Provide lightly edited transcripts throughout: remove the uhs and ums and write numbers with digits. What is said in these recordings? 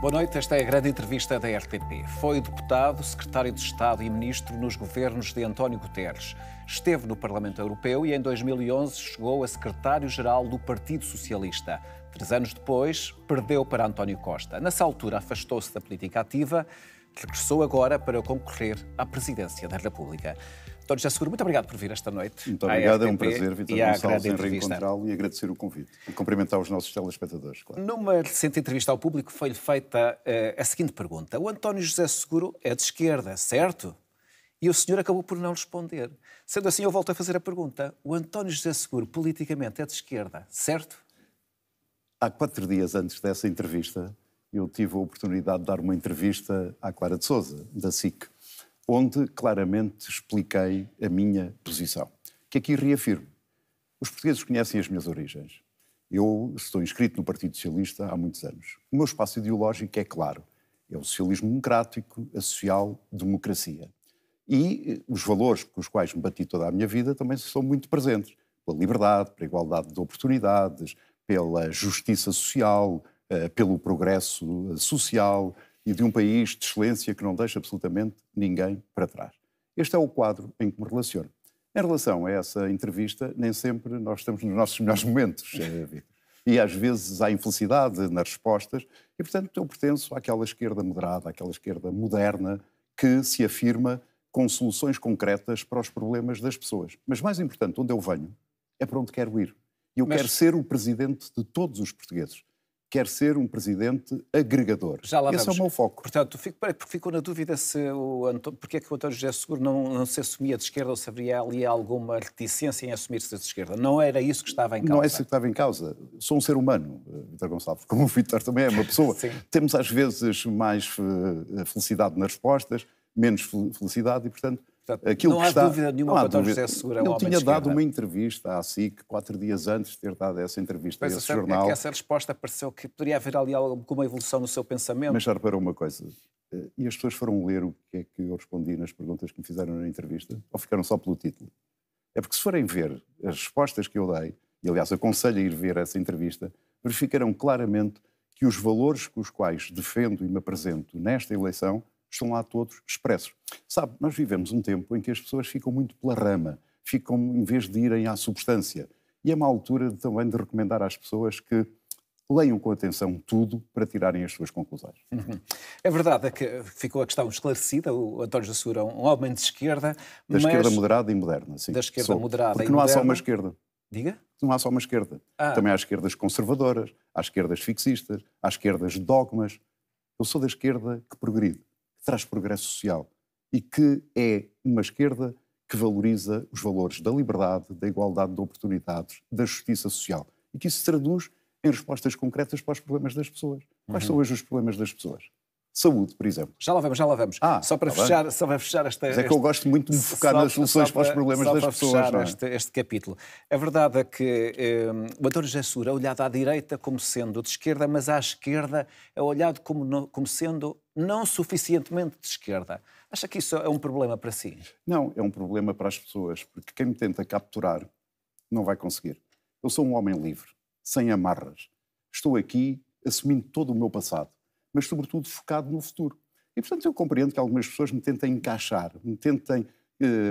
Boa noite, esta é a grande entrevista da RTP. Foi deputado, secretário de Estado e ministro nos governos de António Guterres. Esteve no Parlamento Europeu e em 2011 chegou a secretário-geral do Partido Socialista. 3 anos depois, perdeu para António Costa. Nessa altura, afastou-se da política ativa, regressou agora para concorrer à presidência da República. António José Seguro, muito obrigado por vir esta noite. Muito obrigado, é um prazer, Vítor Gonçalves, em reencontrá-lo e agradecer o convite. E cumprimentar os nossos telespectadores, claro. Numa recente entrevista ao público foi-lhe feita a seguinte pergunta. O António José Seguro é de esquerda, certo? E o senhor acabou por não responder. Sendo assim, eu volto a fazer a pergunta. O António José Seguro, politicamente, é de esquerda, certo? Há 4 dias antes dessa entrevista, eu tive a oportunidade de dar uma entrevista à Clara de Sousa, da SIC, onde claramente expliquei a minha posição, que aqui reafirmo. Os portugueses conhecem as minhas origens. Eu estou inscrito no Partido Socialista há muitos anos. O meu espaço ideológico é claro. É o socialismo democrático, a social-democracia. E os valores com os quais me bati toda a minha vida também são muito presentes. Pela liberdade, pela igualdade de oportunidades, pela justiça social, pelo progresso social e de um país de excelência que não deixa absolutamente ninguém para trás. Este é o quadro em que me relaciono. Em relação a essa entrevista, nem sempre nós estamos nos nossos melhores momentos, Vítor. E às vezes há infelicidade nas respostas e, portanto, eu pertenço àquela esquerda moderada, àquela esquerda moderna que se afirma com soluções concretas para os problemas das pessoas. Mas mais importante, onde eu venho, é para onde quero ir. E eu quero ser o presidente de todos os portugueses. Quer ser um presidente agregador. Já lá Esse vamos. é o meu foco. Portanto, porque ficou na dúvida se porque é que o António José Seguro não se assumia de esquerda ou se havia ali alguma reticência em assumir-se de esquerda. Não era isso que estava em causa? Não é isso que estava em causa. Sou um ser humano, Vítor Gonçalves, como o Vítor também é uma pessoa. Temos às vezes mais felicidade nas respostas, menos felicidade e, portanto, aquilo não que há está... dúvida nenhuma que o António José Seguro é um homem de Eu tinha dado esquerda. uma entrevista à SIC 4 dias antes de ter dado essa entrevista a esse jornal. É que essa resposta pareceu que poderia haver ali alguma evolução no seu pensamento. Mas já reparou uma coisa, e as pessoas foram ler o que é que eu respondi nas perguntas que me fizeram na entrevista, ou ficaram só pelo título? É porque se forem ver as respostas que eu dei, e aliás aconselho a ir ver essa entrevista, verificarão claramente que os valores com os quais defendo e me apresento nesta eleição estão lá todos expressos. Sabe, nós vivemos um tempo em que as pessoas ficam muito pela rama, ficam em vez de irem à substância. E é uma altura também de recomendar às pessoas que leiam com atenção tudo para tirarem as suas conclusões. É verdade que ficou a questão esclarecida. O António José Seguro é um homem de esquerda. Da esquerda moderada e moderna, sim. Da esquerda moderada Porque e não há moderna. só uma esquerda. Diga? Não há só uma esquerda. Também há esquerdas conservadoras, há esquerdas fixistas, há esquerdas de dogmas. Eu sou da esquerda que progride, que traz progresso social e que é uma esquerda que valoriza os valores da liberdade, da igualdade de oportunidades, da justiça social e que isso se traduz em respostas concretas para os problemas das pessoas. Quais são hoje os problemas das pessoas? Saúde, por exemplo. Já lá vamos. Só para fechar esta... Mas é que eu gosto muito de me focar nas soluções para os problemas das pessoas. Para fechar este capítulo. A verdade é que o António José Seguro é olhado à direita como sendo de esquerda, mas à esquerda é olhado como sendo não suficientemente de esquerda. Acha que isso é um problema para si? Não, é um problema para as pessoas, porque quem me tenta capturar não vai conseguir. Eu sou um homem livre, sem amarras. Estou aqui assumindo todo o meu passado, mas sobretudo focado no futuro. E, portanto, eu compreendo que algumas pessoas me tentem encaixar, me tentem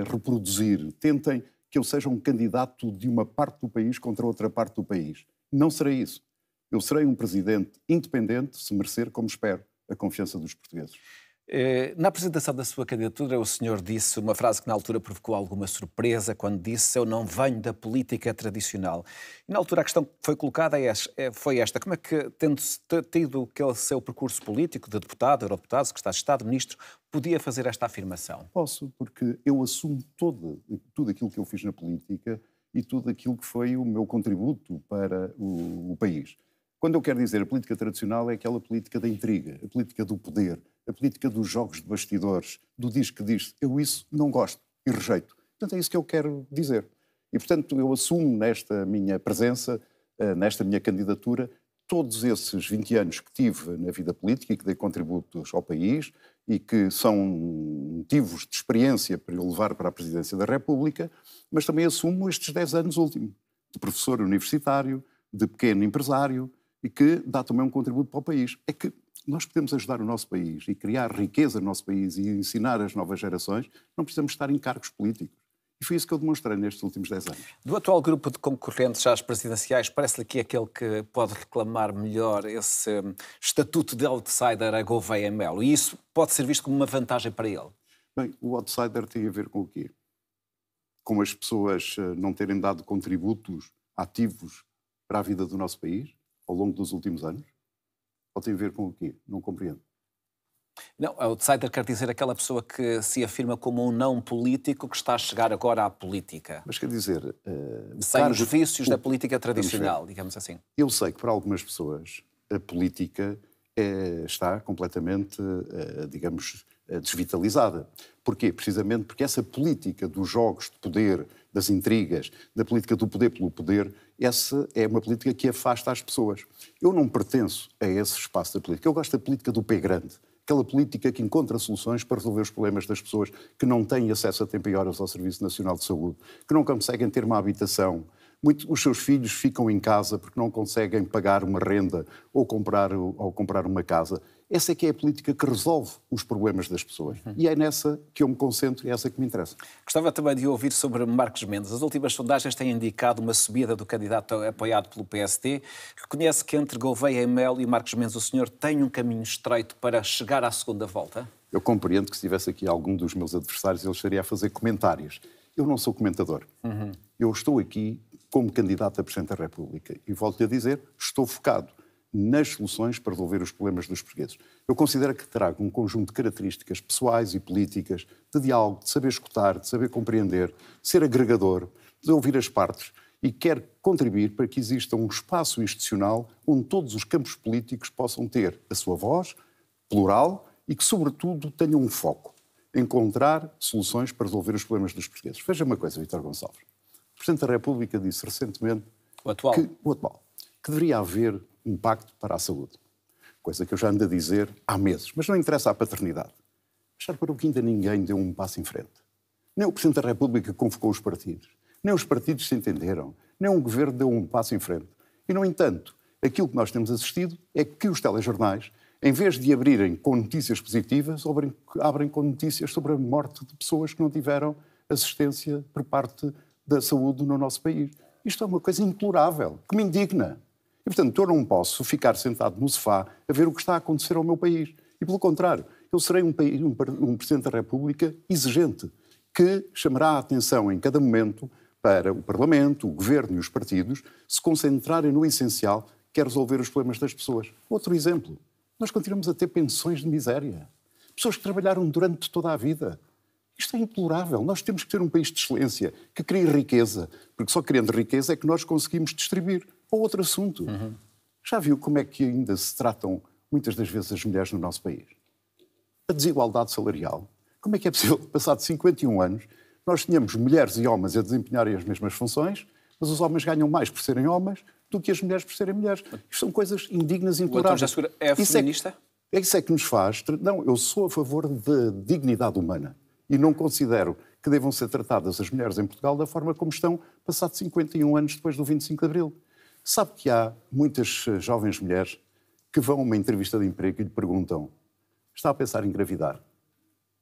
reproduzir, tentem que eu seja um candidato de uma parte do país contra outra parte do país. Não serei isso. Eu serei um presidente independente, se merecer, como espero, a confiança dos portugueses. Na apresentação da sua candidatura, o senhor disse uma frase que na altura provocou alguma surpresa, quando disse: eu não venho da política tradicional. E na altura a questão que foi colocada foi esta: como é que, tendo tido aquele seu percurso político de deputado, eurodeputado, secretário de Estado, ministro, podia fazer esta afirmação? Posso, porque eu assumo tudo aquilo que eu fiz na política e tudo aquilo que foi o meu contributo para o país. Quando eu quero dizer a política tradicional, é aquela política da intriga, a política do poder, a política dos jogos de bastidores, do diz que diz. Eu isso não gosto e rejeito. Portanto, é isso que eu quero dizer. E, portanto, eu assumo nesta minha presença, nesta minha candidatura, todos esses 20 anos que tive na vida política e que dei contributos ao país e que são motivos de experiência para eu levar para a presidência da República, mas também assumo estes 10 anos últimos, de professor universitário, de pequeno empresário, e que dá também um contributo para o país. É que nós podemos ajudar o nosso país e criar riqueza no nosso país e ensinar as novas gerações, não precisamos estar em cargos políticos. E foi isso que eu demonstrei nestes últimos 10 anos. Do atual grupo de concorrentes às presidenciais, parece-lhe que é aquele que pode reclamar melhor esse estatuto de outsider a Gouveia Melo. E isso pode ser visto como uma vantagem para ele? Bem, o outsider tem a ver com o quê? Com as pessoas não terem dado contributos ativos para a vida do nosso país ao longo dos últimos anos? Ou tem a ver com o quê? Não compreendo. Não, outsider quer dizer aquela pessoa que se afirma como um não político que está a chegar agora à política. Mas quer dizer... sem os vícios da política tradicional, digamos assim. Eu sei que para algumas pessoas a política está completamente, digamos, desvitalizada. Porquê? Precisamente porque essa política dos jogos de poder, das intrigas, da política do poder pelo poder, essa é uma política que afasta as pessoas. Eu não pertenço a esse espaço da política. Eu gosto da política do pé grande. Aquela política que encontra soluções para resolver os problemas das pessoas que não têm acesso a tempo e horas ao Serviço Nacional de Saúde, que não conseguem ter uma habitação. Os seus filhos ficam em casa porque não conseguem pagar uma renda ou comprar uma casa. Essa é que é a política que resolve os problemas das pessoas. E é nessa que eu me concentro e é essa que me interessa. Gostava também de ouvir sobre Marcos Mendes. As últimas sondagens têm indicado uma subida do candidato apoiado pelo PSD. Reconhece que entre Gouveia e Melo e Marcos Mendes o senhor tem um caminho estreito para chegar à segunda volta? Eu compreendo que se tivesse aqui algum dos meus adversários, ele estaria a fazer comentários. Eu não sou comentador. Eu estou aqui como candidato a Presidente da República. E volto-lhe a dizer, estou focado nas soluções para resolver os problemas dos portugueses. Eu considero que trago um conjunto de características pessoais e políticas, de diálogo, de saber escutar, de saber compreender, de ser agregador, de ouvir as partes, e quero contribuir para que exista um espaço institucional onde todos os campos políticos possam ter a sua voz, plural, e que, sobretudo, tenham um foco. Encontrar soluções para resolver os problemas dos portugueses. Veja uma coisa, Vítor Gonçalves. O Presidente da República disse recentemente que deveria haver um pacto para a saúde. Coisa que eu já ando a dizer há meses. Mas não interessa a paternidade. Já reparou que ainda ninguém deu um passo em frente. Nem o Presidente da República convocou os partidos. Nem os partidos se entenderam. Nem o Governo deu um passo em frente. E, no entanto, aquilo que nós temos assistido é que os telejornais, em vez de abrirem com notícias positivas, abrem com notícias sobre a morte de pessoas que não tiveram assistência por parte da saúde no nosso país. Isto é uma coisa intolerável, que me indigna. E, portanto, eu não posso ficar sentado no sofá a ver o que está a acontecer ao meu país. E, pelo contrário, eu serei um Presidente da República exigente, que chamará a atenção em cada momento para o Parlamento, o Governo e os partidos se concentrarem no essencial, que é resolver os problemas das pessoas. Outro exemplo, nós continuamos a ter pensões de miséria. Pessoas que trabalharam durante toda a vida. Isto é intolerável. Nós temos que ter um país de excelência, que crie riqueza, porque só criando riqueza é que nós conseguimos distribuir. Ou outro assunto. Já viu como é que ainda se tratam muitas das vezes as mulheres no nosso país? A desigualdade salarial. Como é que é possível, passado 51 anos, nós tínhamos mulheres e homens a desempenharem as mesmas funções, mas os homens ganham mais por serem homens do que as mulheres por serem mulheres? Isto são coisas indignas e intoleráveis. O Dr. é feminista? Isso é que nos faz... Não, eu sou a favor da dignidade humana. E não considero que devam ser tratadas as mulheres em Portugal da forma como estão, passados 51 anos depois do 25 de Abril. Sabe que há muitas jovens mulheres que vão a uma entrevista de emprego e lhe perguntam: está a pensar em engravidar?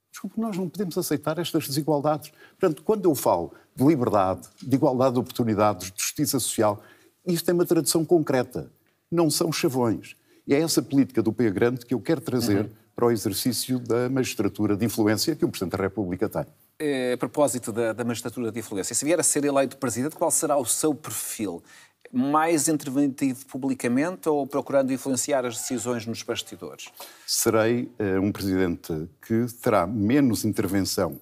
Desculpe, nós não podemos aceitar estas desigualdades. Portanto, quando eu falo de liberdade, de igualdade de oportunidades, de justiça social, isto é uma tradução concreta. Não são chavões. E é essa política do pé grande que eu quero trazer para o exercício da magistratura de influência que o Presidente da República tem. A propósito da magistratura de influência, se vier a ser eleito Presidente, qual será o seu perfil? Mais interventivo publicamente ou procurando influenciar as decisões nos bastidores? Serei um Presidente que terá menos intervenção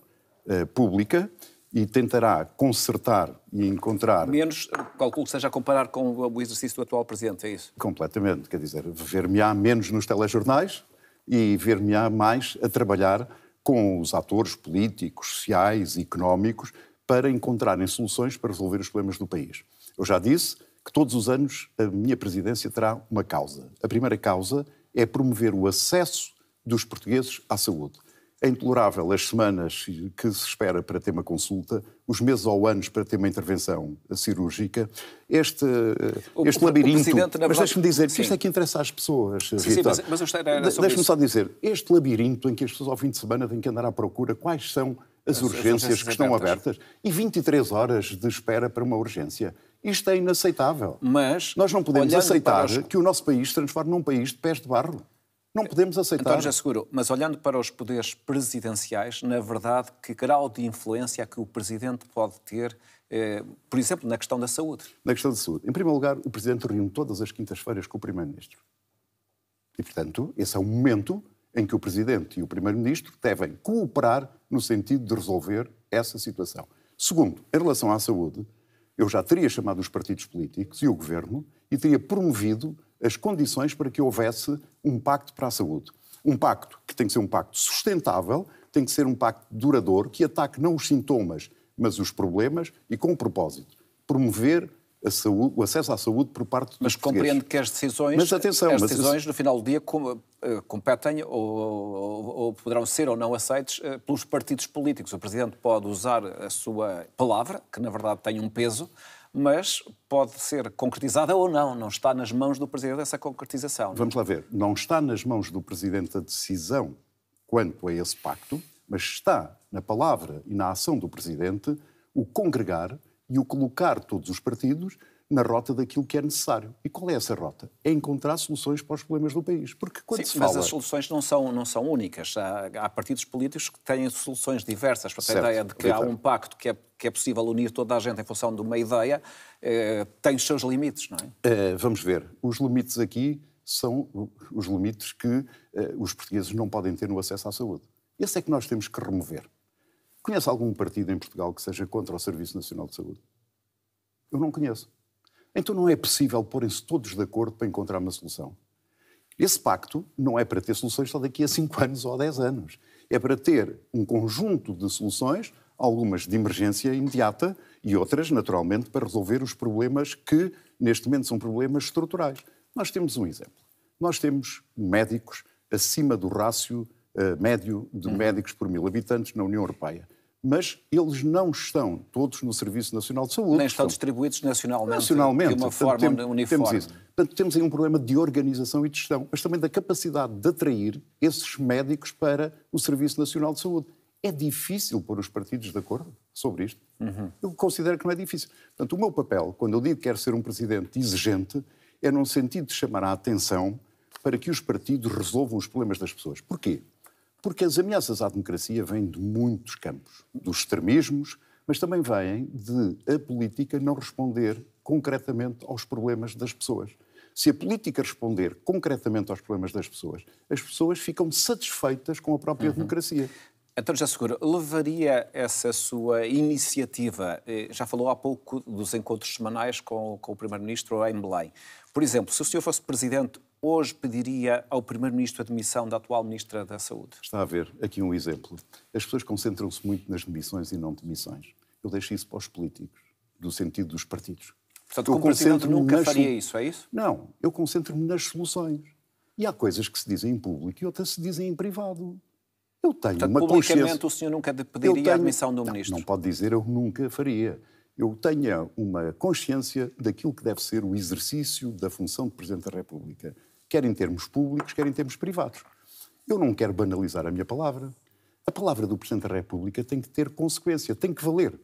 pública e tentará consertar e encontrar... Menos, calculo que seja a comparar com o exercício do atual Presidente, é isso? Completamente, quer dizer, ver-me-á menos nos telejornais e ver-me-á mais a trabalhar com os atores políticos, sociais e económicos para encontrarem soluções para resolver os problemas do país. Eu já disse que todos os anos a minha presidência terá uma causa. A primeira causa é promover o acesso dos portugueses à saúde. É intolerável as semanas que se espera para ter uma consulta, os meses ou anos para ter uma intervenção cirúrgica. Este labirinto... Mas deixe-me dizer que isto é que interessa às pessoas, Vitor. Deixe-me só dizer, este labirinto em que as pessoas ao fim de semana têm que andar à procura, quais são as urgências que estão abertas? E 23 horas de espera para uma urgência. Isto é inaceitável. Mas nós não podemos aceitar que o nosso país se transforme num país de pés de barro. Não podemos aceitar. António já seguro, mas olhando para os poderes presidenciais, na verdade, que grau de influência é que o Presidente pode ter, por exemplo, na questão da saúde? Na questão da saúde. Em primeiro lugar, o Presidente reúne todas as quintas-feiras com o Primeiro-Ministro. E, portanto, esse é o momento em que o Presidente e o Primeiro-Ministro devem cooperar no sentido de resolver essa situação. Segundo, em relação à saúde, eu já teria chamado os partidos políticos e o Governo e teria promovido as condições para que houvesse um pacto para a saúde. Um pacto que tem que ser um pacto sustentável, tem que ser um pacto duradouro, que ataque não os sintomas, mas os problemas e com um propósito. Promover a saúde, o acesso à saúde por parte dos portugueses. Mas compreendo que as decisões, no final do dia, competem ou poderão ser ou não aceites pelos partidos políticos. O Presidente pode usar a sua palavra, que na verdade tem um peso, mas pode ser concretizada ou não. Não está nas mãos do Presidente essa concretização. Vamos lá ver. Não está nas mãos do Presidente a decisão quanto a esse pacto, mas está na palavra e na ação do Presidente o congregar e o colocar todos os partidos na rota daquilo que é necessário. E qual é essa rota? É encontrar soluções para os problemas do país. Porque quando se fala... Mas as soluções não são únicas. Há partidos políticos que têm soluções diversas. Para a ideia de que há um pacto que é possível unir toda a gente em função de uma ideia, tem os seus limites, não é? Vamos ver. Os limites aqui são os limites que os portugueses não podem ter no acesso à saúde. Esse é que nós temos que remover. Conhece algum partido em Portugal que seja contra o Serviço Nacional de Saúde? Eu não conheço. Então não é possível porem-se todos de acordo para encontrar uma solução. Esse pacto não é para ter soluções só daqui a 5 anos ou a 10 anos. É para ter um conjunto de soluções, algumas de emergência imediata e outras, naturalmente, para resolver os problemas que, neste momento, são problemas estruturais. Nós temos um exemplo. Nós temos médicos acima do rácio médio de médicos por 1000 habitantes na União Europeia. Mas eles não estão todos no Serviço Nacional de Saúde. Nem estão distribuídos nacionalmente de uma forma uniforme. Temos isso. Portanto, temos aí um problema de organização e de gestão, mas também da capacidade de atrair esses médicos para o Serviço Nacional de Saúde. É difícil pôr os partidos de acordo sobre isto? Eu considero que não é difícil. Portanto, o meu papel, quando eu digo que quero ser um presidente exigente, é num sentido de chamar a atenção para que os partidos resolvam os problemas das pessoas. Porquê? Porque as ameaças à democracia vêm de muitos campos, dos extremismos, mas também vêm de a política não responder concretamente aos problemas das pessoas. Se a política responder concretamente aos problemas das pessoas, as pessoas ficam satisfeitas com a própria democracia. António José Seguro, levaria essa sua iniciativa, já falou há pouco dos encontros semanais com o Primeiro-Ministro em Belém. Por exemplo, se o senhor fosse Presidente, hoje pediria ao Primeiro-Ministro a demissão da atual Ministra da Saúde? Está a ver aqui um exemplo. As pessoas concentram-se muito nas demissões e não demissões. Eu deixo isso para os políticos, do sentido dos partidos. Portanto, como Presidente nunca faria isso, é isso? Não, eu concentro-me nas soluções. E há coisas que se dizem em público e outras se dizem em privado. Eu tenho Portanto, uma publicamente consciência... o senhor nunca pediria a demissão do Ministro? Não pode dizer eu nunca faria. Eu tenho uma consciência daquilo que deve ser o exercício da função de Presidente da República, quer em termos públicos, quer em termos privados. Eu não quero banalizar a minha palavra. A palavra do Presidente da República tem que ter consequência, tem que valer.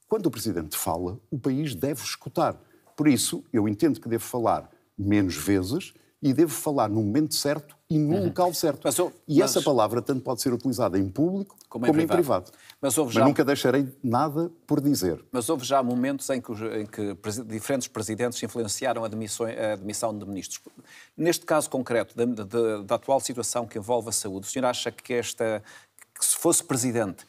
Quando o Presidente fala, o país deve escutar. Por isso, eu entendo que devo falar menos vezes e devo falar no momento certo e no local certo. Essa palavra tanto pode ser utilizada em público como em privado. Mas nunca deixarei nada por dizer. Mas houve já momentos em que diferentes presidentes influenciaram a demissão de ministros. Neste caso concreto, da atual situação que envolve a saúde, o senhor acha que se fosse Presidente,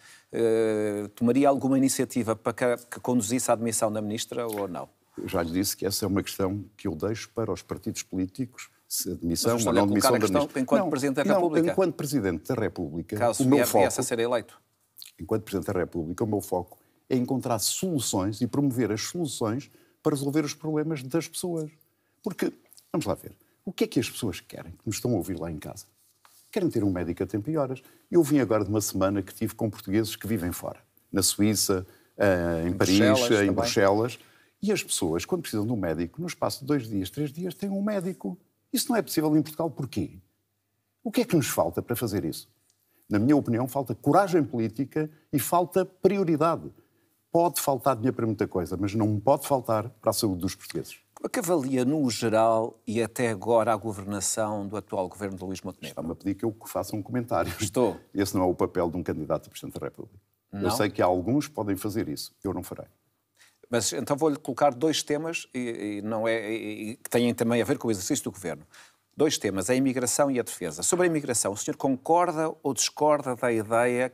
tomaria alguma iniciativa para que conduzisse à demissão da Ministra ou não? Eu já lhe disse que essa é uma questão que eu deixo para os partidos políticos, se a demissão ou não demissão da Ministra. Enquanto Presidente da República? Enquanto Presidente da República, caso o meu foco, viesse a ser eleito. Enquanto Presidente da República, o meu foco é encontrar soluções e promover as soluções para resolver os problemas das pessoas. Porque, vamos lá ver, o que é que as pessoas querem, que nos estão a ouvir lá em casa? querem ter um médico a tempo e horas. Eu vim agora de uma semana que tive com portugueses que vivem fora, na Suíça, em Paris, em Bruxelas. E as pessoas, quando precisam de um médico, no espaço de 2 dias, 3 dias, têm um médico. Isso não é possível em Portugal. Porquê? O que é que nos falta para fazer isso? Na minha opinião, falta coragem política e falta prioridade. Pode faltar dinheiro para muita coisa, mas não pode faltar para a saúde dos portugueses. Como é que avalia, no geral, e até agora, a governação do atual governo de Luís Montenegro? Está-me a pedir que eu faça um comentário. Estou. Esse não é o papel de um candidato a Presidente da República. Não? Eu sei que alguns podem fazer isso. Eu não farei. Mas então vou-lhe colocar 2 temas que têm também a ver com o exercício do governo. 2 temas, a imigração e a defesa. Sobre a imigração, o senhor concorda ou discorda da ideia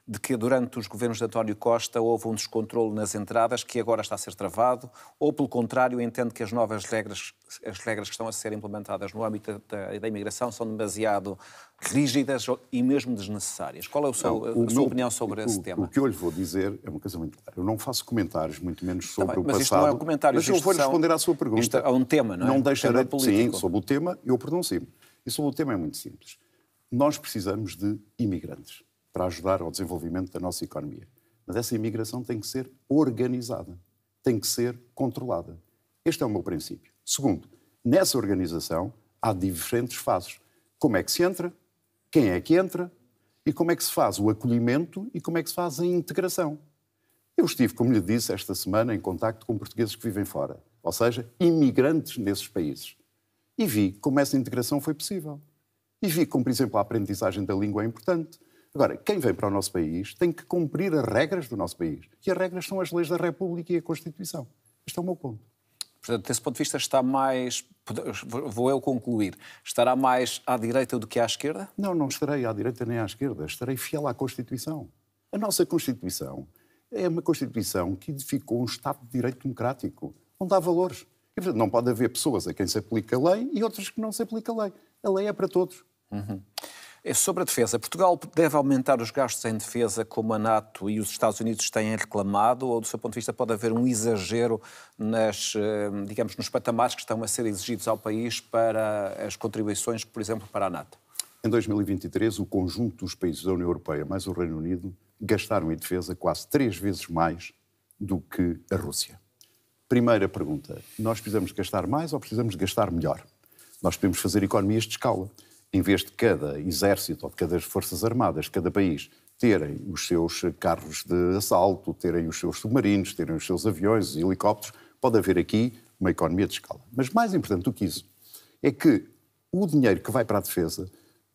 de que durante os governos de António Costa houve um descontrole nas entradas que agora está a ser travado, ou pelo contrário entende que as novas regras, as regras que estão a ser implementadas no âmbito da imigração são demasiado rígidas e mesmo desnecessárias? Qual é a sua opinião sobre esse tema? O que eu lhe vou dizer é uma coisa muito clara. Eu não faço comentários, muito menos sobre o passado. Mas isto não é um comentário. Mas eu vou responder à sua pergunta. Isto é um tema, não é? Não deixarei... Sim, sobre o tema eu pronuncio-me. E sobre o tema é muito simples. Nós precisamos de imigrantes para ajudar ao desenvolvimento da nossa economia. Mas essa imigração tem que ser organizada, tem que ser controlada. Este é o meu princípio. Segundo, nessa organização há diferentes fases. Como é que se entra, quem é que entra e como é que se faz o acolhimento e como é que se faz a integração. Eu estive, como lhe disse, esta semana em contacto com portugueses que vivem fora, ou seja, imigrantes nesses países. E vi como essa integração foi possível. E vi como, por exemplo, a aprendizagem da língua é importante. Agora, quem vem para o nosso país tem que cumprir as regras do nosso país. E as regras são as leis da República e a Constituição. Este é o meu ponto. Portanto, desse ponto de vista está mais, vou eu concluir, estará mais à direita do que à esquerda? Não, não estarei à direita nem à esquerda. Estarei fiel à Constituição. A nossa Constituição é uma Constituição que edificou um Estado de Direito democrático, onde há valores. E, portanto, não pode haver pessoas a quem se aplica a lei e outras que não se aplica a lei. A lei é para todos. Sobre a defesa, Portugal deve aumentar os gastos em defesa como a NATO e os Estados Unidos têm reclamado, ou do seu ponto de vista pode haver um exagero nos patamares que estão a ser exigidos ao país para as contribuições, por exemplo, para a NATO? Em 2023, o conjunto dos países da União Europeia, mais o Reino Unido, gastaram em defesa quase 3 vezes mais do que a Rússia. Primeira pergunta, nós precisamos gastar mais ou precisamos gastar melhor? Nós podemos fazer economias de escala. Em vez de cada exército ou de cada forças armadas de cada país terem os seus carros de assalto, terem os seus submarinos, terem os seus aviões e helicópteros, pode haver aqui uma economia de escala. Mas mais importante do que isso é que o dinheiro que vai para a defesa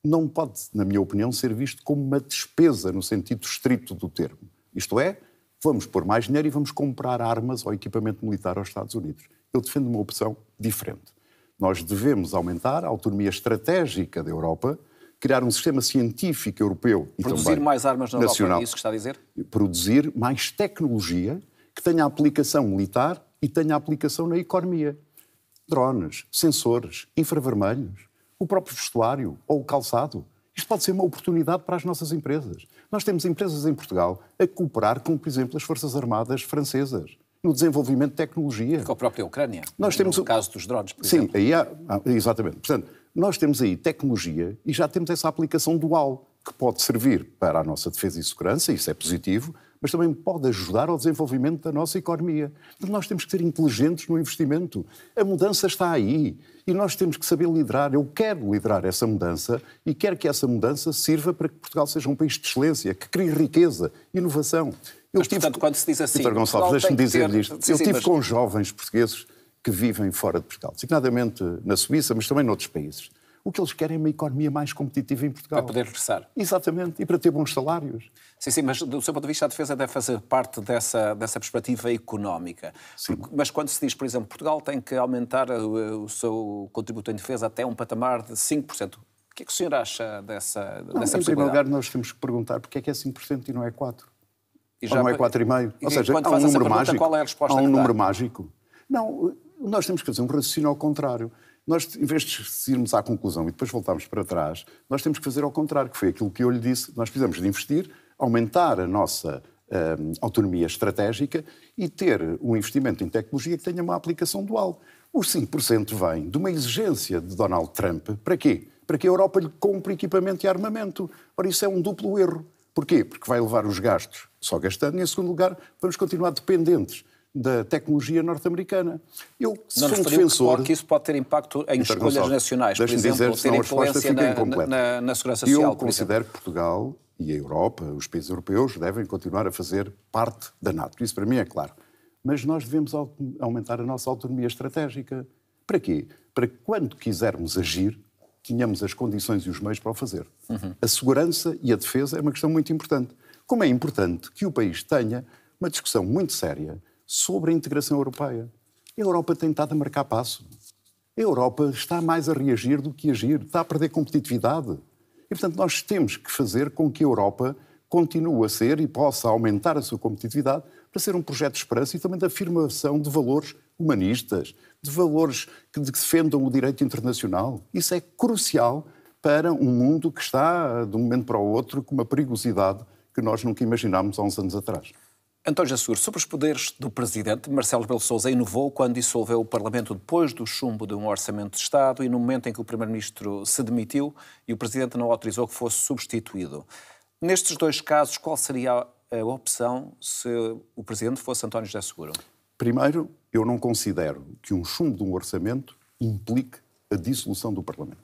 não pode, na minha opinião, ser visto como uma despesa no sentido estrito do termo. Isto é, vamos pôr mais dinheiro e vamos comprar armas ou equipamento militar aos Estados Unidos. Eu defendo uma opção diferente. Nós devemos aumentar a autonomia estratégica da Europa, criar um sistema científico europeu e produzir também mais armas na nacional. Europa, é isso que está a dizer? Produzir mais tecnologia que tenha aplicação militar e tenha aplicação na economia. Drones, sensores, infravermelhos, o próprio vestuário ou o calçado. Isto pode ser uma oportunidade para as nossas empresas. Nós temos empresas em Portugal a cooperar com, por exemplo, as Forças Armadas francesas no desenvolvimento de tecnologia. Com a própria Ucrânia, nós temos no caso dos drones, por exemplo. Sim, aí há, exatamente. Portanto, nós temos aí tecnologia e já temos essa aplicação dual, que pode servir para a nossa defesa e segurança, isso é positivo, mas também pode ajudar ao desenvolvimento da nossa economia. Mas nós temos que ser inteligentes no investimento. A mudança está aí e nós temos que saber liderar. Eu quero liderar essa mudança e quero que essa mudança sirva para que Portugal seja um país de excelência, que crie riqueza, inovação. Mas, portanto, quando se diz assim... Vítor Gonçalves, deixe-me dizer-lhe isto. Eu estive com jovens portugueses que vivem fora de Portugal, designadamente na Suíça, mas também noutros países. O que eles querem é uma economia mais competitiva em Portugal. Para poder regressar. Exatamente, e para ter bons salários. Sim, mas do seu ponto de vista a defesa deve fazer parte dessa perspectiva económica. Mas quando se diz, por exemplo, Portugal tem que aumentar o seu contributo em defesa até um patamar de 5%. O que é que o senhor acha dessa possibilidade? Em primeiro lugar, nós temos que perguntar porque é 5% e não é 4%. Ou não é 4,5%. Ou seja, há um número mágico. Qual é a resposta? Há um número mágico. Não, nós temos que fazer um raciocínio ao contrário. Nós, em vez de irmos à conclusão e depois voltarmos para trás, nós temos que fazer ao contrário, que foi aquilo que eu lhe disse. Nós precisamos de investir, aumentar a nossa autonomia estratégica e ter um investimento em tecnologia que tenha uma aplicação dual. Os 5% vem de uma exigência de Donald Trump. Para quê? para que a Europa lhe compre equipamento e armamento. Ora, isso é um duplo erro. Porquê? Porque vai levar os gastos só gastando e, em segundo lugar, vamos continuar dependentes da tecnologia norte-americana. Eu sou um defensor... que isso pode ter impacto em escolhas nacionais, por exemplo, ter influência na segurança social. Eu considero que Portugal e a Europa, os países europeus, devem continuar a fazer parte da NATO. Isso para mim é claro. Mas nós devemos aumentar a nossa autonomia estratégica. Para quê? Para que quando quisermos agir, tenhamos as condições e os meios para o fazer. A segurança e a defesa é uma questão muito importante. Como é importante que o país tenha uma discussão muito séria sobre a integração europeia. A Europa tem estado a marcar passo. A Europa está mais a reagir do que a agir. Está a perder competitividade. E, portanto, nós temos que fazer com que a Europa continue a ser e possa aumentar a sua competitividade para ser um projeto de esperança e também de afirmação de valores humanistas, de valores que defendam o direito internacional. Isso é crucial para um mundo que está, de um momento para o outro, com uma perigosidade que nós nunca imaginámos há uns anos atrás. António Jassur, sobre os poderes do Presidente, Marcelo Rebelo de Sousa inovou quando dissolveu o Parlamento depois do chumbo de um orçamento de Estado e no momento em que o Primeiro-Ministro se demitiu e o Presidente não autorizou que fosse substituído. Nestes dois casos, qual seria a opção se o Presidente fosse António José Seguro? Primeiro, eu não considero que um chumbo de um orçamento implique a dissolução do Parlamento.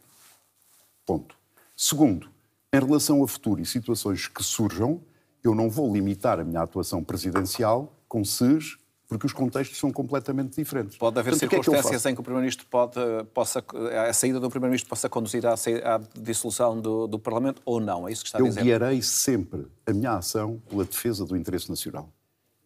Ponto. Segundo, em relação a futuro e situações que surjam, eu não vou limitar a minha atuação presidencial com SES, porque os contextos são completamente diferentes. Pode haver circunstâncias em que o Primeiro-Ministro a saída do Primeiro-Ministro possa conduzir à dissolução do Parlamento ou não? É isso que está a dizer? Eu guiarei sempre a minha ação pela defesa do interesse nacional.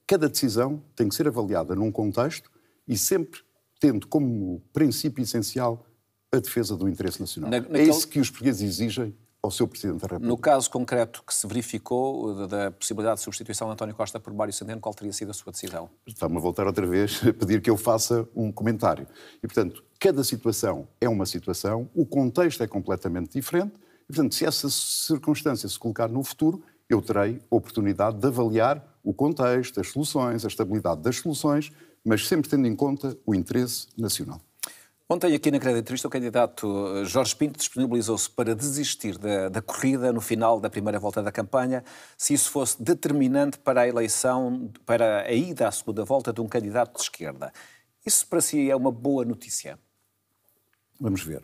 Cada decisão tem que ser avaliada num contexto e sempre tendo como princípio essencial a defesa do interesse nacional. É isso que os portugueses exigem ao seu Presidente da República. No caso concreto que se verificou da possibilidade de substituição de António Costa por Mário Centeno, qual teria sido a sua decisão? Está-me a voltar outra vez a pedir que eu faça um comentário. E, portanto, cada situação é uma situação, o contexto é completamente diferente, e, portanto, se essa circunstância se colocar no futuro, eu terei a oportunidade de avaliar o contexto, as soluções, a estabilidade das soluções, mas sempre tendo em conta o interesse nacional. Ontem, aqui na grande entrevista, o candidato Jorge Pinto disponibilizou-se para desistir da corrida no final da primeira volta da campanha, se isso fosse determinante para a eleição, para a ida à segunda volta de um candidato de esquerda. Isso para si é uma boa notícia? Vamos ver.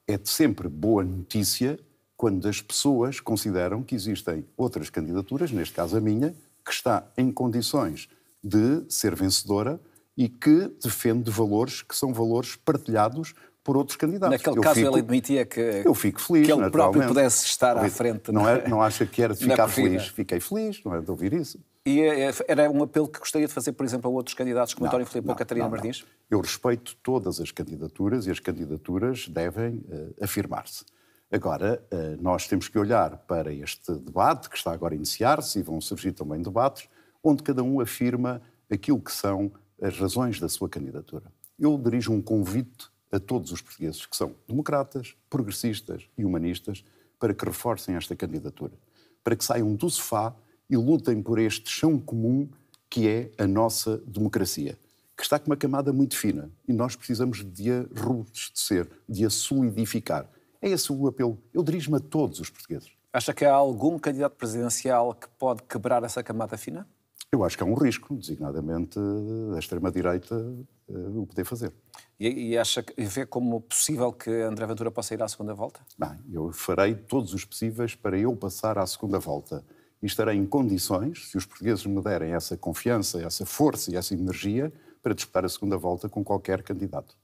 É sempre boa notícia quando as pessoas consideram que existem outras candidaturas, neste caso a minha, que está em condições de ser vencedora e que defende valores que são valores partilhados por outros candidatos. Naquele caso ele admitia que eu fico feliz, que ele próprio pudesse estar à frente. Não acha que era de ficar feliz? Fiquei feliz, não é de ouvir isso. E era um apelo que gostaria de fazer, por exemplo, a outros candidatos como António Filipe ou Catarina Martins? Eu respeito todas as candidaturas e as candidaturas devem afirmar-se. Agora, nós temos que olhar para este debate que está agora a iniciar-se e vão surgir também debates onde cada um afirma aquilo que são as razões da sua candidatura. Eu dirijo um convite a todos os portugueses que são democratas, progressistas e humanistas para que reforcem esta candidatura, para que saiam do sofá e lutem por este chão comum que é a nossa democracia, que está com uma camada muito fina e nós precisamos de a robustecer, de a solidificar. É esse o apelo. Eu dirijo-me a todos os portugueses. Acha que há algum candidato presidencial que pode quebrar essa camada fina? Eu acho que há um risco, designadamente a extrema-direita o poder fazer. E acha que vê como possível que André Ventura possa ir à segunda volta? Bem, eu farei todos os possíveis para eu passar à segunda volta. E estarei em condições, se os portugueses me derem essa confiança, essa força e essa energia, para disputar a segunda volta com qualquer candidato.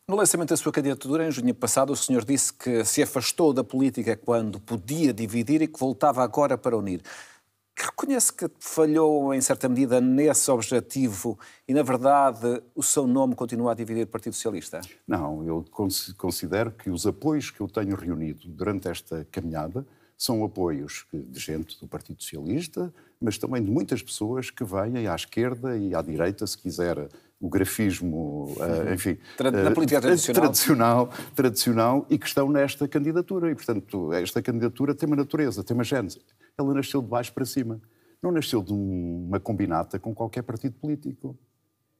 No lançamento da sua candidatura, em junho passado, o senhor disse que se afastou da política quando podia dividir e que voltava agora para unir. Reconhece que falhou, em certa medida, nesse objetivo e, na verdade, o seu nome continua a dividir o Partido Socialista? Não, eu considero que os apoios que eu tenho reunido durante esta caminhada são apoios de gente do Partido Socialista, mas também de muitas pessoas que vêm à esquerda e à direita, se quiser, o grafismo, enfim... Na política tradicional e que estão nesta candidatura. E, portanto, esta candidatura tem uma natureza, tem uma gênese. Ela nasceu de baixo para cima. Não nasceu de uma combinata com qualquer partido político.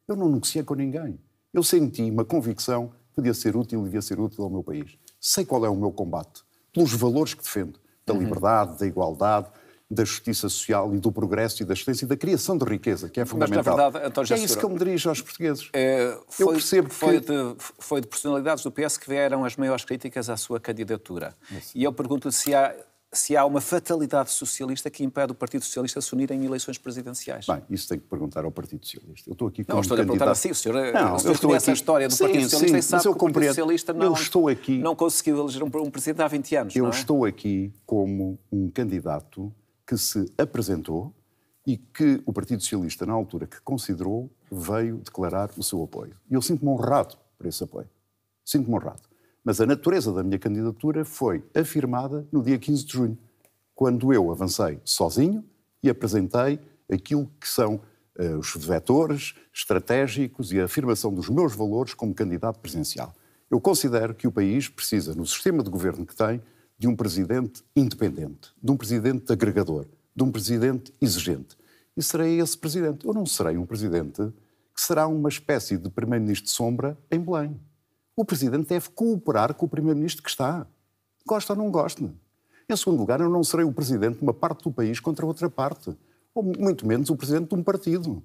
Eu não negociei com ninguém. Eu senti uma convicção que podia ser útil e devia ser útil ao meu país. Sei qual é o meu combate, pelos valores que defendo, da liberdade, da igualdade, da justiça social e do progresso e da excelência e da criação de riqueza, que é fundamental. Mas, na verdade, António é isso que eu me dirijo aos portugueses. Eu percebo que foi de personalidades do PS que vieram as maiores críticas à sua candidatura. E eu pergunto-lhe se há uma fatalidade socialista que impede o Partido Socialista de se unir em eleições presidenciais. Bem, isso tem que perguntar ao Partido Socialista. Eu estou aqui como não, estou a perguntar assim, o senhor estou conhece a história do Partido Socialista e sabe que o Partido Socialista não conseguiu eleger um presidente há 20 anos, Eu estou aqui como um candidato que se apresentou e que o Partido Socialista, na altura que considerou, veio declarar o seu apoio. E eu sinto-me honrado por esse apoio. Sinto-me honrado. Mas a natureza da minha candidatura foi afirmada no dia 15 de junho, quando eu avancei sozinho e apresentei aquilo que são os vetores estratégicos e a afirmação dos meus valores como candidato presidencial. Eu considero que o país precisa, no sistema de governo que tem, de um presidente independente, de um presidente agregador, de um presidente exigente. E serei esse presidente. Eu não serei um presidente que será uma espécie de primeiro-ministro de sombra em Belém. O presidente deve cooperar com o primeiro-ministro que está. Gosta ou não gosta. Em segundo lugar, eu não serei o presidente de uma parte do país contra outra parte. Ou muito menos o presidente de um partido.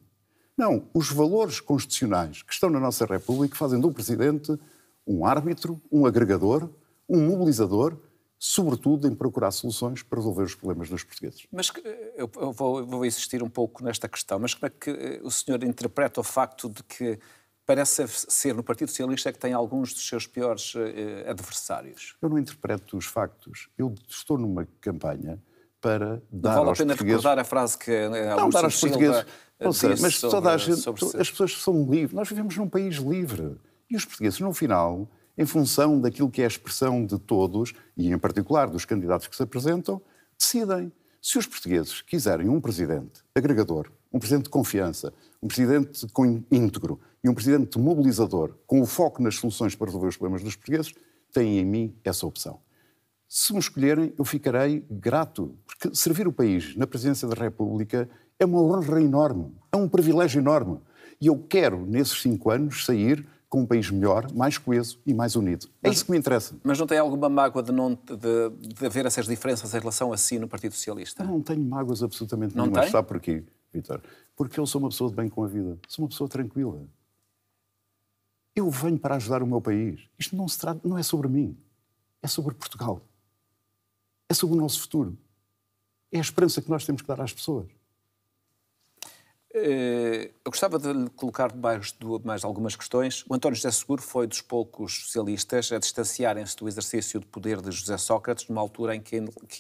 Não, os valores constitucionais que estão na nossa República fazem do presidente um árbitro, um agregador, um mobilizador, sobretudo em procurar soluções para resolver os problemas dos portugueses. Mas eu vou insistir um pouco nesta questão, mas como é que o senhor interpreta o facto de que parece ser no Partido Socialista que tem alguns dos seus piores adversários? Eu não interpreto os factos. Eu estou numa campanha para dar não vale aos portugueses... Não vale a pena recordar a frase que não, dar aos portugueses... Mas toda a gente, as pessoas são livres. Nós vivemos num país livre. E os portugueses, no final, em função daquilo que é a expressão de todos, e em particular dos candidatos que se apresentam, decidem. Se os portugueses quiserem um presidente agregador, um presidente de confiança, um presidente íntegro e um presidente mobilizador, com o foco nas soluções para resolver os problemas dos portugueses, têm em mim essa opção. Se me escolherem, eu ficarei grato, porque servir o país na Presidência da República é uma honra enorme, é um privilégio enorme. E eu quero, nesses 5 anos, sair com um país melhor, mais coeso e mais unido. É isso que me interessa. Mas não tem alguma mágoa de haver essas diferenças em relação a si no Partido Socialista? Eu não tenho mágoas absolutamente nenhuma. Sabe porquê, Vítor? Porque eu sou uma pessoa de bem com a vida. Sou uma pessoa tranquila. Eu venho para ajudar o meu país. Isto não é sobre mim. É sobre Portugal. É sobre o nosso futuro. É a esperança que nós temos que dar às pessoas. Eu gostava de lhe colocar mais algumas questões. O António José Seguro foi dos poucos socialistas a distanciarem-se do exercício de poder de José Sócrates, numa altura em que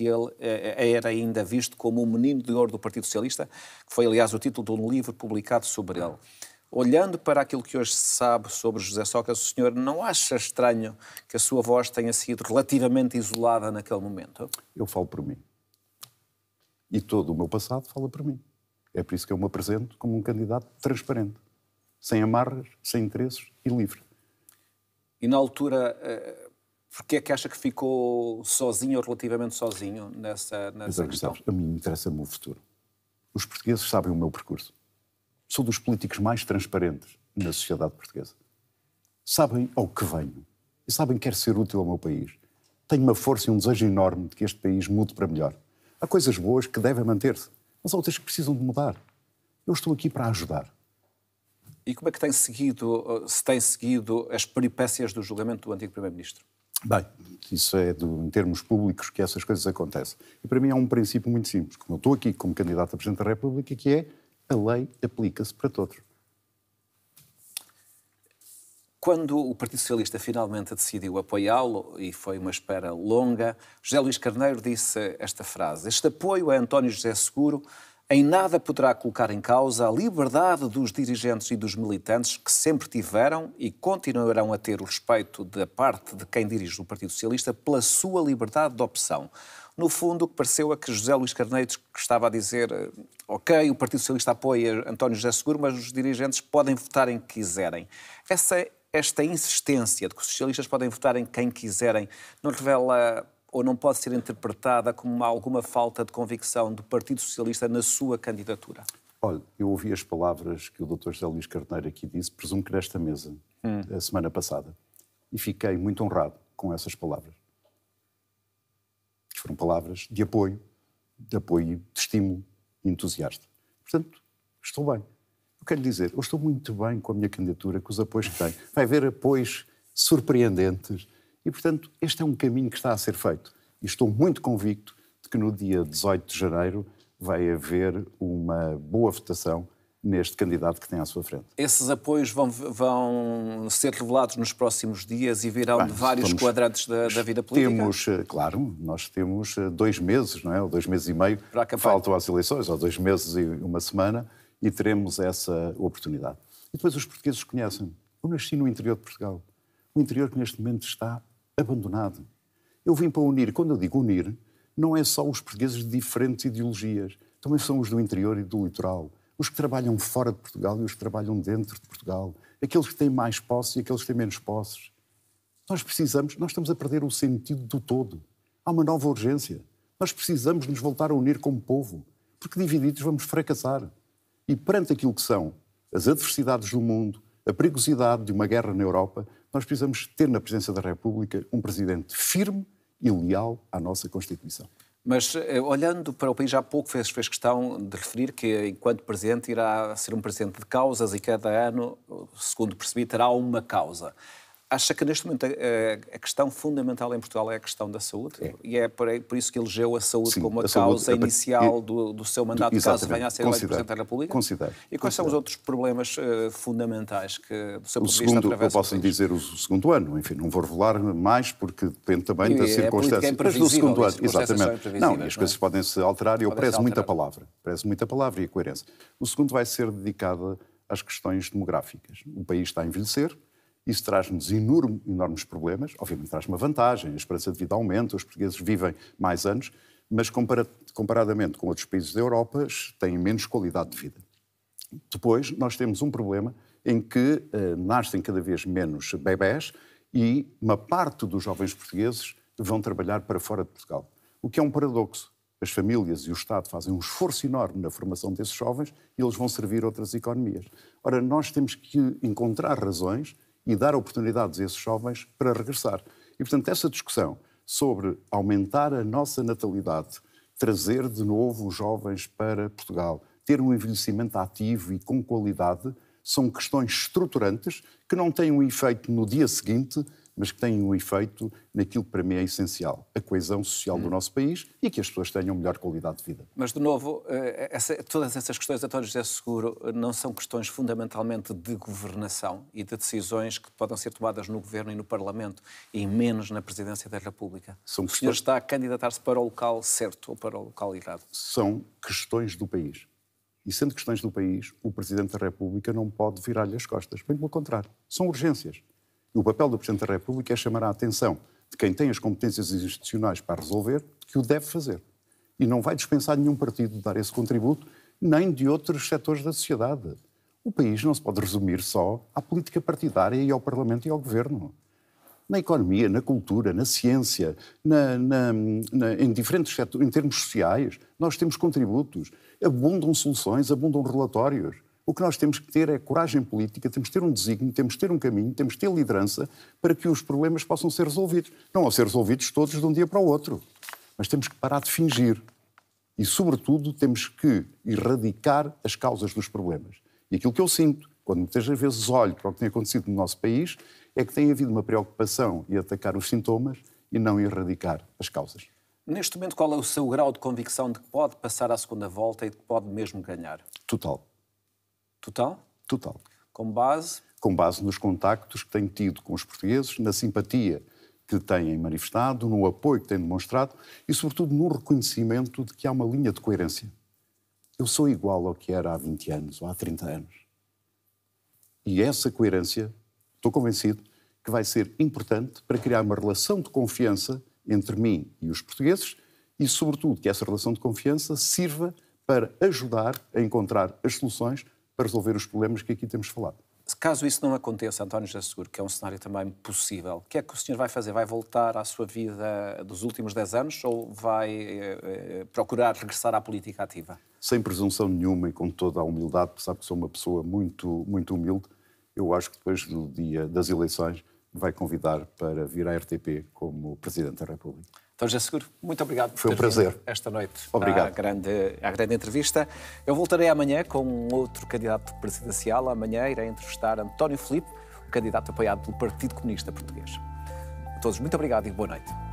ele era ainda visto como um menino de ouro do Partido Socialista, que foi, aliás, o título de um livro publicado sobre ele. Olhando para aquilo que hoje se sabe sobre José Sócrates, o senhor não acha estranho que a sua voz tenha sido relativamente isolada naquele momento? Eu falo por mim. E todo o meu passado fala por mim. É por isso que eu me apresento como um candidato transparente, sem amarras, sem interesses e livre. E na altura, porquê é que acha que ficou sozinho ou relativamente sozinho nessa questão? A mim interessa-me o futuro. Os portugueses sabem o meu percurso. Sou dos políticos mais transparentes na sociedade portuguesa. Sabem ao que venho e sabem que quero ser útil ao meu país. Tenho uma força e um desejo enorme de que este país mude para melhor. Há coisas boas que devem manter-se, mas há outras que precisam de mudar. Eu estou aqui para ajudar. E como é que se tem seguido as peripécias do julgamento do antigo Primeiro-Ministro? Bem, isso é em termos públicos que essas coisas acontecem. E para mim há um princípio muito simples. Como eu estou aqui como candidato a Presidente da República, que é a lei aplica-se para todos. Quando o Partido Socialista finalmente decidiu apoiá-lo, e foi uma espera longa, José Luís Carneiro disse esta frase: "Este apoio a António José Seguro em nada poderá colocar em causa a liberdade dos dirigentes e dos militantes que sempre tiveram e continuarão a ter o respeito da parte de quem dirige o Partido Socialista pela sua liberdade de opção." No fundo, o que pareceu é que José Luís Carneiro estava a dizer: ok, o Partido Socialista apoia António José Seguro, mas os dirigentes podem votar em quem quiserem. Esta insistência de que os socialistas podem votar em quem quiserem não revela ou não pode ser interpretada como alguma falta de convicção do Partido Socialista na sua candidatura? Olha, eu ouvi as palavras que o Dr. José Luís Carneiro aqui disse, presumo que nesta mesa, a semana passada, e fiquei muito honrado com essas palavras. Foram palavras de apoio, de estímulo entusiasta. Portanto, estou bem. Eu quero dizer, eu estou muito bem com a minha candidatura, com os apoios que tenho. Vai haver apoios surpreendentes e, portanto, este é um caminho que está a ser feito. E estou muito convicto de que no dia 18 de janeiro vai haver uma boa votação neste candidato que tem à sua frente. Esses apoios vão ser revelados nos próximos dias e virão de vários quadrantes da vida política? Temos, claro, nós temos 2 meses, não é? Ou 2 meses e meio, faltam às eleições, ou 2 meses e uma semana, e teremos essa oportunidade. E depois os portugueses conhecem. Eu nasci no interior de Portugal. O interior que neste momento está abandonado. Eu vim para unir. Quando eu digo unir, não é só os portugueses de diferentes ideologias. Também são os do interior e do litoral. Os que trabalham fora de Portugal e os que trabalham dentro de Portugal. Aqueles que têm mais posse e aqueles que têm menos posses. Nós estamos a perder o sentido do todo. Há uma nova urgência. Nós precisamos nos voltar a unir como povo. Porque divididos vamos fracassar. E perante aquilo que são as adversidades do mundo, a perigosidade de uma guerra na Europa, nós precisamos ter na presidência da República um presidente firme e leal à nossa Constituição. Mas, olhando para o país, há pouco fez questão de referir que, enquanto presidente, irá ser um presidente de causas e cada ano, segundo percebi, terá uma causa. Acha que, neste momento, a questão fundamental em Portugal é a questão da saúde? É. E é por isso que elegeu a saúde como a causa inicial do seu mandato, caso venha a ser eleito Presidente da República? Considero. E quais são os outros problemas fundamentais que, do seu ponto de vista, atravessam? Eu posso dizer o segundo ano. Enfim, não vou revelar mais, porque depende também das circunstâncias. Mas do segundo ano, exatamente. Não, e as coisas podem se alterar e eu prezo muita palavra. Prezo muita palavra e a coerência. O segundo vai ser dedicado às questões demográficas. O país está a envelhecer. Isso traz-nos enormes problemas. Obviamente traz uma vantagem, a esperança de vida aumenta, os portugueses vivem mais anos, mas comparadamente com outros países da Europa, têm menos qualidade de vida. Depois, nós temos um problema em que nascem cada vez menos bebés e uma parte dos jovens portugueses vão trabalhar para fora de Portugal. O que é um paradoxo. As famílias e o Estado fazem um esforço enorme na formação desses jovens e eles vão servir outras economias. Ora, nós temos que encontrar razões e dar oportunidades a esses jovens para regressar. E, portanto, essa discussão sobre aumentar a nossa natalidade, trazer de novo os jovens para Portugal, ter um envelhecimento ativo e com qualidade, são questões estruturantes que não têm um efeito no dia seguinte, mas que têm um efeito naquilo que para mim é essencial, a coesão social do nosso país e que as pessoas tenham melhor qualidade de vida. Mas, de novo, todas essas questões, António José Seguro, não são questões fundamentalmente de governação e de decisões que podem ser tomadas no Governo e no Parlamento e menos na Presidência da República. O senhor está a candidatar-se para o local certo ou para o local errado? São questões do país. E sendo questões do país, o Presidente da República não pode virar-lhe as costas. Bem pelo contrário. São urgências. O papel do Presidente da República é chamar a atenção de quem tem as competências institucionais para resolver, que o deve fazer. E não vai dispensar nenhum partido de dar esse contributo, nem de outros setores da sociedade. O país não se pode resumir só à política partidária e ao Parlamento e ao Governo. Na economia, na cultura, na ciência, em diferentes setores, em termos sociais, nós temos contributos. Abundam soluções, abundam relatórios. O que nós temos que ter é coragem política, temos que ter um desígnio, temos que ter um caminho, temos que ter liderança para que os problemas possam ser resolvidos. Não vão ser resolvidos todos de um dia para o outro, mas temos que parar de fingir. E, sobretudo, temos que erradicar as causas dos problemas. E aquilo que eu sinto, quando muitas vezes olho para o que tem acontecido no nosso país, é que tem havido uma preocupação em atacar os sintomas e não erradicar as causas. Neste momento, qual é o seu grau de convicção de que pode passar à segunda volta e de que pode mesmo ganhar? Total. Total? Total. Com base? Com base nos contactos que tenho tido com os portugueses, na simpatia que têm manifestado, no apoio que têm demonstrado e, sobretudo, no reconhecimento de que há uma linha de coerência. Eu sou igual ao que era há 20 anos ou há 30 anos. E essa coerência, estou convencido, que vai ser importante para criar uma relação de confiança entre mim e os portugueses e, sobretudo, que essa relação de confiança sirva para ajudar a encontrar as soluções para resolver os problemas que aqui temos falado. Caso isso não aconteça, António José Seguro, que é um cenário também possível, o que é que o senhor vai fazer? Vai voltar à sua vida dos últimos 10 anos ou vai procurar regressar à política ativa? Sem presunção nenhuma e com toda a humildade, porque sabe que sou uma pessoa muito, muito humilde, eu acho que depois do dia das eleições vai convidar para vir à RTP como Presidente da República. Então, já seguro, muito obrigado por Foi um ter prazer. vindo esta noite Obrigado. à grande entrevista. Eu voltarei amanhã com um outro candidato presidencial. Amanhã irei entrevistar António Filipe, o candidato apoiado pelo Partido Comunista Português. A todos, muito obrigado e boa noite.